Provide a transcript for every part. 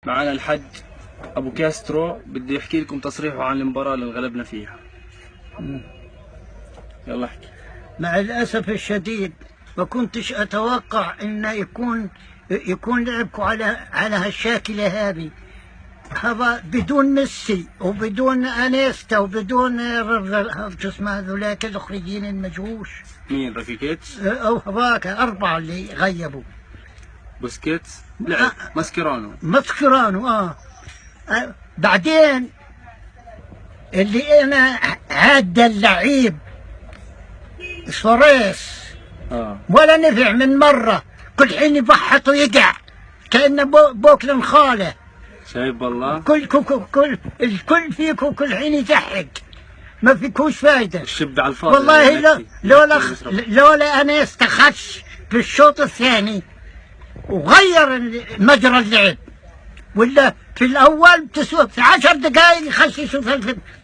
معنا الحج ابو كاسترو بده يحكي لكم تصريحه عن المباراة اللي انغلبنا فيها. يلا احكي. مع الأسف الشديد ما كنتش أتوقع إنه يكون لعبكم على هالشاكلة هذه. هذا بدون ميسي وبدون انيستا وبدون شو اسمه هذولاك الاخرين المجهوش. مين رافيكيتش؟ او هذاك أربعة اللي غيبوا. بوسكيتس لعب. ماسكيرانو بعدين اللي انا عاد اللعيب سواريز ولا نفع من مرة، كل حين يبحط ويقع كأنه بوكلن خاله. شايف والله الكل فيكم كل حين يزحق، ما فيكوش فايدة. الشب على الفاضي والله لولا انيستا خش في الشوط الثاني وغير مجرى اللعب، ولا في الاول في 10 دقائق يخششوا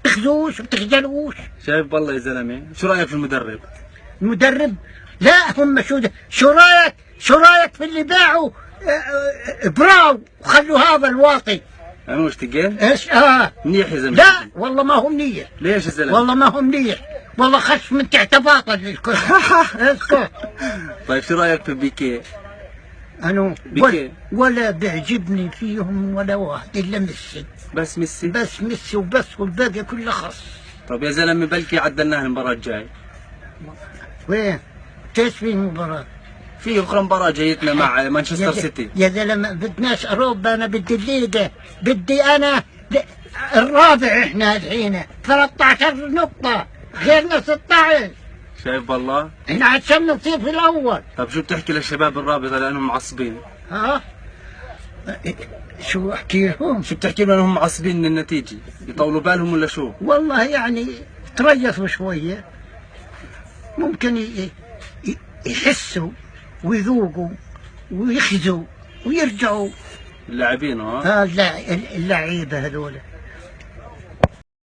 تخزوش وتخجلوش. شايف والله يا زلمه. شو رايك في المدرب؟ المدرب لا هم شو رايك في اللي باعوا براو وخلوا هذا الواطي. انا مش تقيل؟ ايش منيح يا زلمه. لا والله ما هو منيح. ليش يا زلمه؟ والله ما هو منيح، والله خش من تحت باطل الكل. اسكت. طيب شو رايك في بيكي؟ انا بيكي ولا بيعجبني فيهم ولا واحد الا ميسي. بس ميسي وبس، والباقي كله خص. طب يا زلمه بلكي عدلناها المباراه الجاي. وين؟ ايش في المباراه؟ في اخرى مباراه جايتنا مع مانشستر سيتي. يا زلمه بدناش اوروبا، انا بدي الليغا، بدي انا الرابع. احنا الحين 13 نقطه غيرنا 16. شايف والله؟ احنا عشان نصير في الاول. طب شو بتحكي للشباب الرابطه لانهم معصبين؟ شو احكي لهم؟ شو بتحكي لهم انهم معصبين من النتيجه؟ يطولوا بالهم ولا شو؟ والله يعني تريثوا شويه، ممكن يحسوا ويذوقوا ويخزوا ويرجعوا. اللاعبين اللعيبه هذول